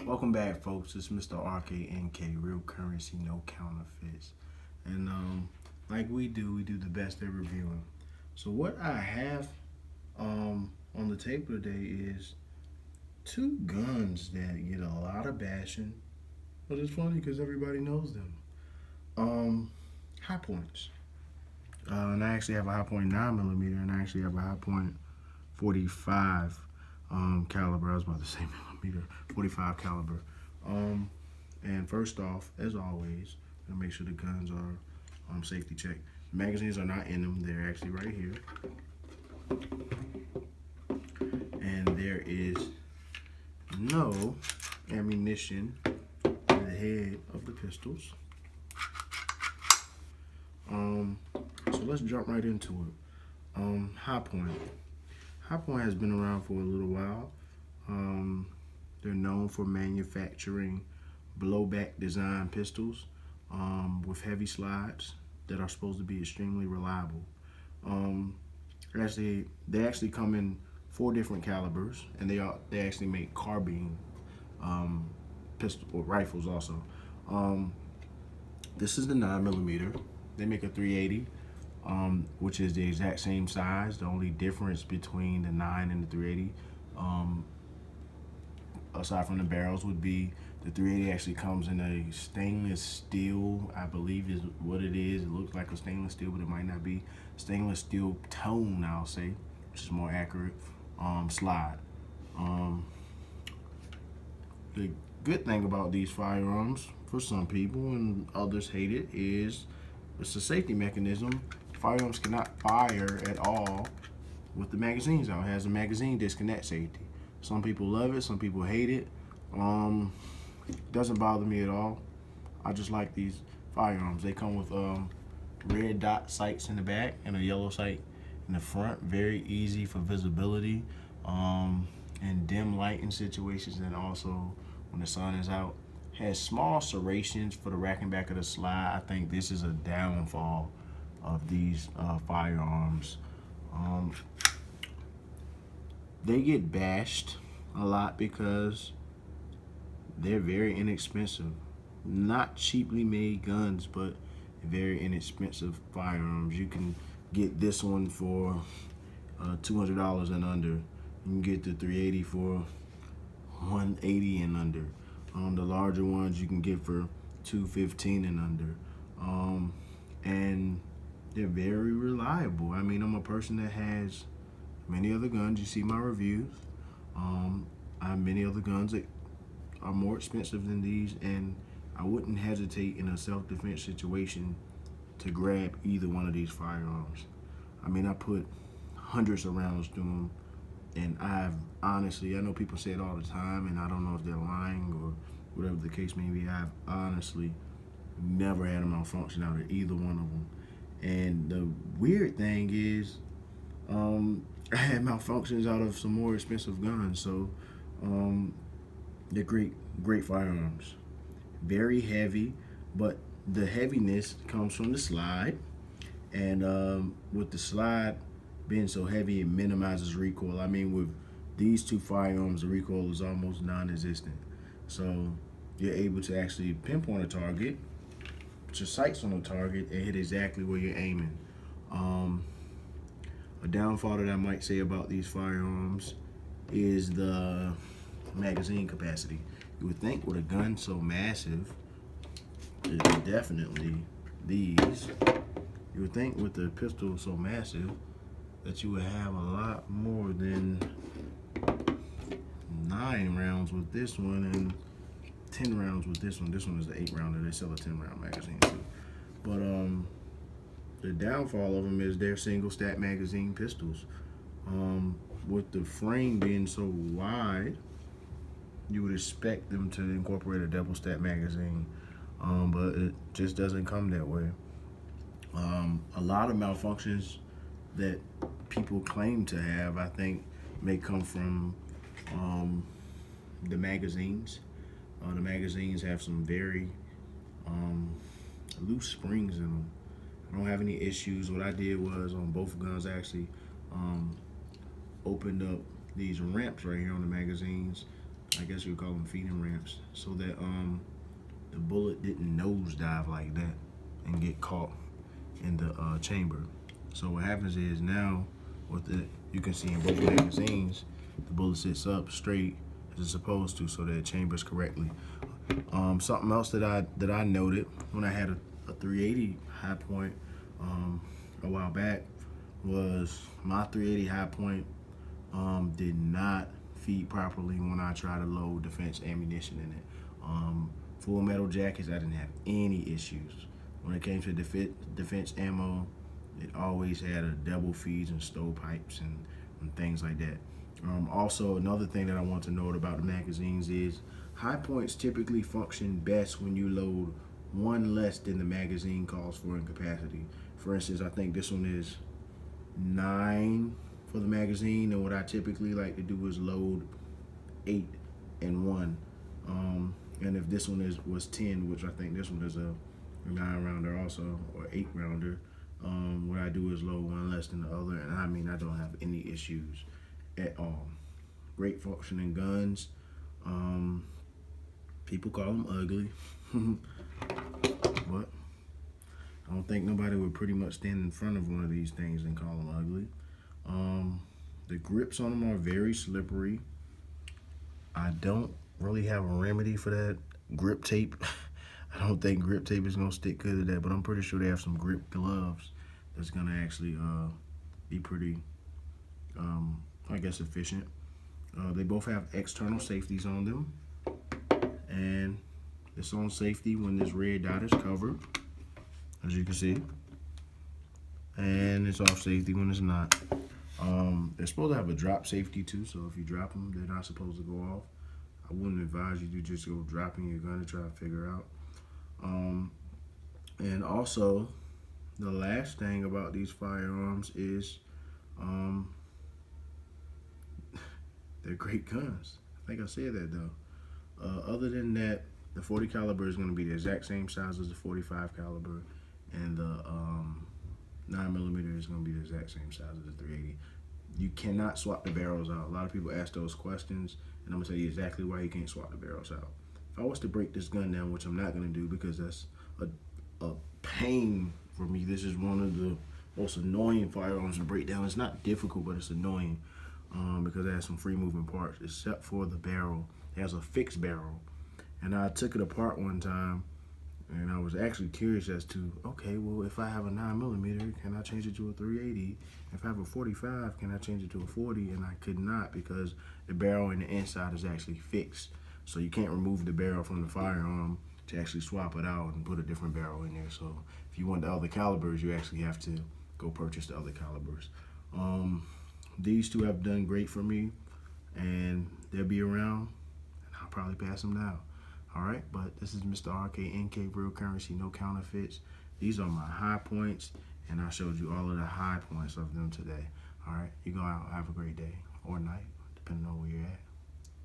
Welcome back, folks. It's Mr. RKNK, Real Currency, No Counterfeits. And like we do the best at reviewing. So what I have on the table today is two guns that get a lot of bashing, but it's funny because everybody knows them. Um, High points. And I actually have a high point 9 millimeter, and I actually have a high point 45 caliber. I was about to say millimeter, 45 caliber. Um, And first off, as always, gonna make sure the guns are safety checked. Magazines are not in them; they're actually right here. And there is no ammunition in the head of the pistols. Um, so let's jump right into it. High Point. High Point has been around for a little while. Um, they're known for manufacturing blowback design pistols with heavy slides that are supposed to be extremely reliable. Um, they actually come in four different calibers, and they actually make carbine um, pistol or rifles also. Um, this is the 9 millimeter. They make a 380, which is the exact same size. The only difference between the 9 and the 380, aside from the barrels, would be the 380 actually comes in a stainless steel, I believe is what it is. It looks like a stainless steel, but it might not be. Stainless steel tone, I'll say, which is more accurate, slide. Um, the good thing about these firearms, for some people and others hate it, is it's a safety mechanism. Firearms cannot fire at all with the magazines out. It has a magazine disconnect safety. Some people love it, some people hate it. Doesn't bother me at all. I just like these firearms. They come with red dot sights in the back and a yellow sight in the front. Very easy for visibility and dim lighting situations, and also when the sun is out. Has small serrations for the rack and back of the slide. I think this is a downfall of these firearms. Um, they get bashed a lot because they're very inexpensive. Not cheaply made guns, but very inexpensive firearms. You can get this one for $200 and under. You can get the 380 for 180 and under. The larger ones you can get for 215 and under. And they're very reliable. I mean, I'm a person that has many other guns. You see my reviews. I have many other guns that are more expensive than these, and I wouldn't hesitate in a self-defense situation to grab either one of these firearms. I mean, I put hundreds of rounds through them, and I've honestly, I know people say it all the time, and I don't know if they're lying or whatever the case may be. I've honestly never had a malfunction out of either one of them. And the weird thing is, I had malfunctions out of some more expensive guns. So um, they're great firearms. Very heavy, but the heaviness comes from the slide. And with the slide being so heavy, it minimizes recoil. I mean, with these two firearms, the recoil is almost non-existent. So you're able to actually pinpoint a target, put your sights on the target, and hit exactly where you're aiming. Um, a downfall that I might say about these firearms is the magazine capacity. You would think with a gun so massive, definitely these, you would think with the pistol so massive that you would have a lot more than 9 rounds with this one and 10 rounds with this one. This one is the 8 rounder. They sell a 10 round magazine too. But the downfall of them is they're single stack magazine pistols. With the frame being so wide, you would expect them to incorporate a double stack magazine, but it just doesn't come that way. A lot of malfunctions that people claim to have, I think, may come from the magazines. The magazines have some very loose springs in them. I don't have any issues. What I did was on both guns, I actually opened up these ramps right here on the magazines I guess you would call them feeding ramps, so that the bullet didn't nosedive like that and get caught in the chamber. So what happens is now with it, you can see in both magazines, the bullet sits up straight as it's supposed to, so that it chambers correctly. Something else that I noted when I had a 380 high point a while back was my 380 high point did not feed properly when I tried to load defense ammunition in it. Full metal jackets, I didn't have any issues. When it came to defense ammo, it always had a double feeds and stovepipes and things like that. Also, another thing that I want to note about the magazines is high points typically function best when you load one less than the magazine calls for in capacity. For instance, I think this one is 9 for the magazine, and what I typically like to do is load 8 and 1. And if this one was 10, which I think this one is a 9 rounder also, or 8 rounder, what I do is load one less than the other, and I mean I don't have any issues at all. Great functioning guns. People call them ugly, but I don't think nobody would pretty much stand in front of one of these things and call them ugly. The grips on them are very slippery. I don't really have a remedy for that. Grip tape. I don't think grip tape is gonna stick good to that, but I'm pretty sure they have some grip gloves that's gonna actually be pretty, I guess, efficient. They both have external safeties on them, and it's on safety when this red dot is covered, as you can see, and it's off safety when it's not. They're supposed to have a drop safety too, so if you drop them, they're not supposed to go off. I wouldn't advise you to just go dropping your gun to try to figure out. And also, the last thing about these firearms is they're great guns. I think I said that though. Other than that, the 40 caliber is going to be the exact same size as the 45 caliber, and the 9mm is going to be the exact same size as the 380. You cannot swap the barrels out. A lot of people ask those questions, and I'm going to tell you exactly why you can't swap the barrels out. If I was to break this gun down, which I'm not going to do because that's a pain for me. This is one of the most annoying firearms to break down. It's not difficult, but it's annoying because it has some free moving parts, except for the barrel. It has a fixed barrel. And I took it apart one time, and I was actually curious as to, okay, well, if I have a 9mm, can I change it to a 380? If I have a 45, can I change it to a 40? And I could not, because the barrel in the inside is actually fixed. So you can't remove the barrel from the firearm to actually swap it out and put a different barrel in there. So if you want the other calibers, you actually have to go purchase the other calibers. These two have done great for me, and they'll be around, and I'll probably pass them down. All right, but this is Mr. RKNK, real currency, no counterfeits. These are my high points, and I showed you all of the high points of them today. All right, you go out, have a great day or night, depending on where you're at.